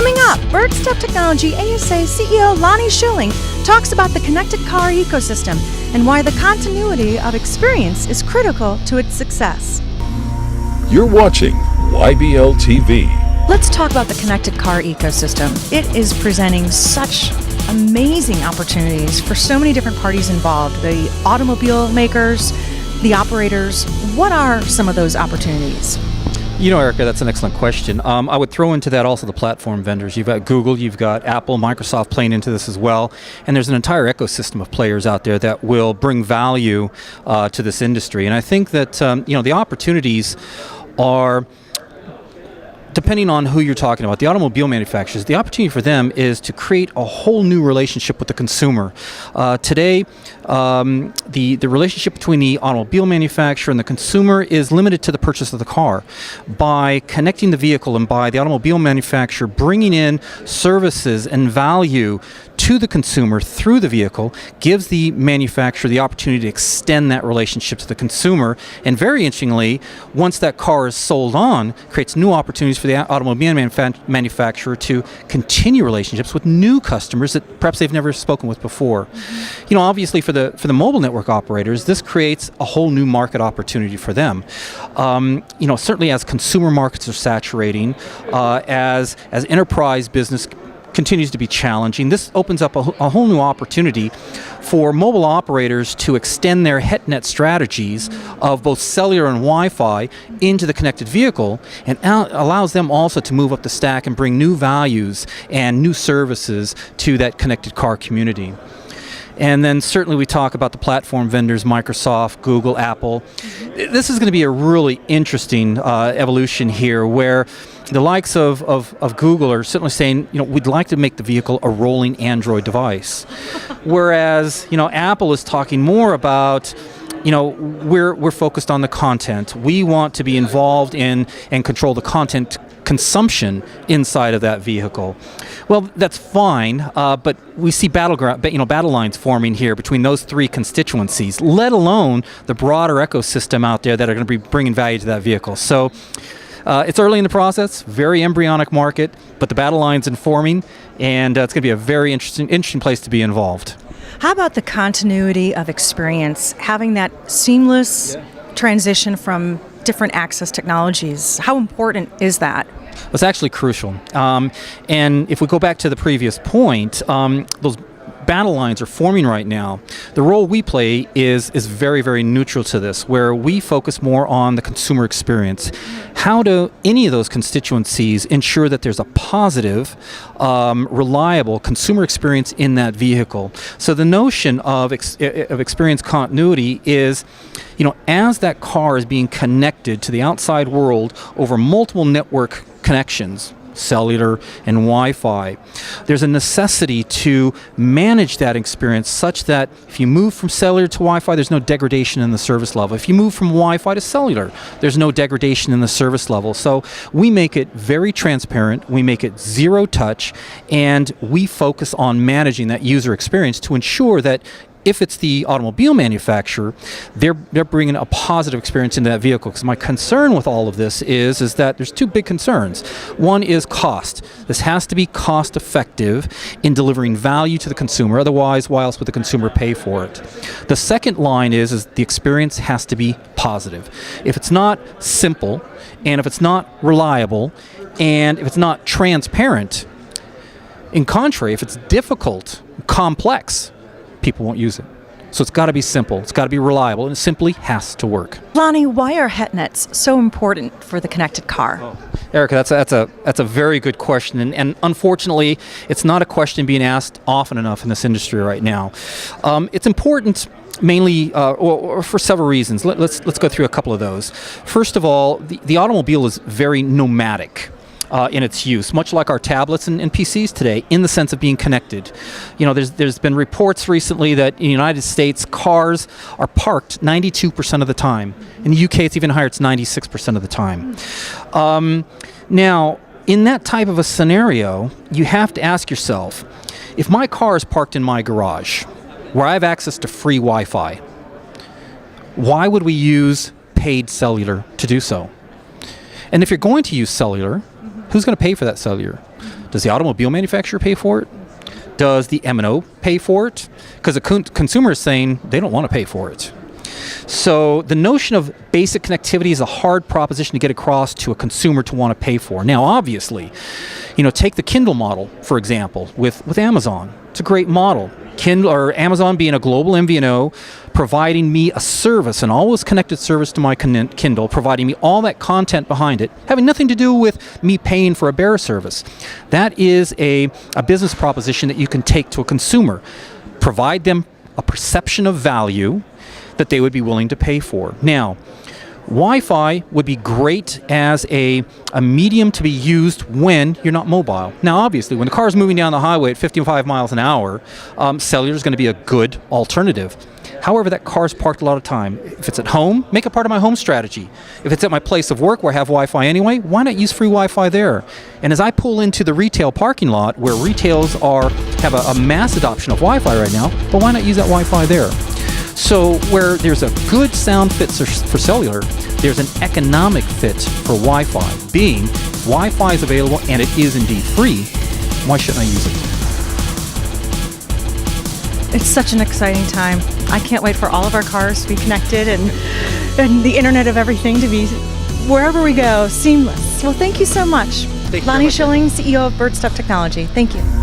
Coming up, Birdstep Technology ASA CEO Lonnie Schilling talks about the connected car ecosystem and why the continuity of experience is critical to its success. You're watching YBL TV. Let's talk about the connected car ecosystem. It is presenting such amazing opportunities for so many different parties involved, the automobile makers, the operators. What are some of those opportunities? You know, Erica, that's an excellent question. I would throw into that also the platform vendors. You've got Google, you've got Apple, Microsoft playing into this as well, and there's an entire ecosystem of players out there that will bring value to this industry. And I think that the opportunities are, depending on who you're talking about, the automobile manufacturers, the opportunity for them is to create a whole new relationship with the consumer. Today, the relationship between the automobile manufacturer and the consumer is limited to the purchase of the car. By connecting the vehicle and by the automobile manufacturer bringing in services and value to the consumer through the vehicle, gives the manufacturer the opportunity to extend that relationship to the consumer. And very interestingly, once that car is sold on, creates new opportunities for the automobile manufacturer to continue relationships with new customers that perhaps they've never spoken with before. You know, obviously for the mobile network operators, this creates a whole new market opportunity for them. Certainly as consumer markets are saturating, as enterprise business continues to be challenging, this opens up a whole new opportunity for mobile operators to extend their HetNet strategies of both cellular and Wi-Fi into the connected vehicle, and allows them also to move up the stack and bring new values and new services to that connected car community. And then certainly we talk about the platform vendors, Microsoft, Google, Apple. This is going to be a really interesting evolution here, where the likes of Google are certainly saying, we'd like to make the vehicle a rolling Android device. Whereas, Apple is talking more about, we're focused on the content. We want to be involved in and control the content consumption inside of that vehicle. Well, that's fine, but we see battle lines forming here between those three constituencies, let alone the broader ecosystem out there that are going to be bringing value to that vehicle. So it's early in the process, very embryonic market, but the battle line's informing, and it's going to be a very interesting place to be involved. How about the continuity of experience, having that seamless transition from different access technologies? How important is that? It's actually crucial. And if we go back to the previous point, those battle lines are forming right now. The role we play is very, very neutral to this, where we focus more on the consumer experience. How do any of those constituencies ensure that there's a positive, reliable consumer experience in that vehicle? So the notion of experience continuity is, as that car is being connected to the outside world over multiple network connections, cellular and Wi-Fi, there's a necessity to manage that experience such that if you move from cellular to Wi-Fi, there's no degradation in the service level. If you move from Wi-Fi to cellular, there's no degradation in the service level. So we make it very transparent, we make it zero touch, and we focus on managing that user experience to ensure that if it's the automobile manufacturer, they're bringing a positive experience into that vehicle. Because my concern with all of this is that there's two big concerns. One is cost. This has to be cost effective in delivering value to the consumer. Otherwise, why else would the consumer pay for it? The second line is the experience has to be positive. If it's not simple, and if it's not reliable, and if it's not transparent, in contrary, if it's difficult, complex, people won't use it. So it's got to be simple, it's got to be reliable, and it simply has to work. Lonnie, why are HetNets so important for the connected car? Erica, that's a very good question, and unfortunately, it's not a question being asked often enough in this industry right now. It's important mainly or for several reasons. Let's go through a couple of those. First of all, the automobile is very nomadic in its use, much like our tablets and PCs today, in the sense of being connected. There's been reports recently that in the United States, cars are parked 92% of the time. In the UK, it's even higher, it's 96% of the time. Now, in that type of a scenario, you have to ask yourself, if my car is parked in my garage, where I have access to free Wi-Fi, why would we use paid cellular to do so? And if you're going to use cellular, who's going to pay for that cellular? Does the automobile manufacturer pay for it? Does the M&O pay for it? Because the consumer is saying they don't want to pay for it. So the notion of basic connectivity is a hard proposition to get across to a consumer to want to pay for. Now, obviously, take the Kindle model, for example, with Amazon. It's a great model. Kindle or Amazon being a global MVNO, providing me a service, an always connected service to my Kindle, providing me all that content behind it, having nothing to do with me paying for a bearer service. That is a business proposition that you can take to a consumer. Provide them a perception of value that they would be willing to pay for. Now, Wi-Fi would be great as a medium to be used when you're not mobile. Now, obviously, when the car is moving down the highway at 55 miles an hour, cellular is going to be a good alternative. However, that car is parked a lot of time. If it's at home, make it part of my home strategy. If it's at my place of work where I have Wi-Fi anyway, why not use free Wi-Fi there? And as I pull into the retail parking lot where retails have a mass adoption of Wi-Fi right now, but why not use that Wi-Fi there? So where there's a good sound fit for cellular, there's an economic fit for Wi-Fi. Being Wi-Fi is available and it is indeed free, why shouldn't I use it? It's such an exciting time. I can't wait for all of our cars to be connected and the Internet of Everything to be, wherever we go, seamless. Well, thank you so much. Thank you very Lonnie much. Schilling, CEO of Birdstep Technology. Thank you.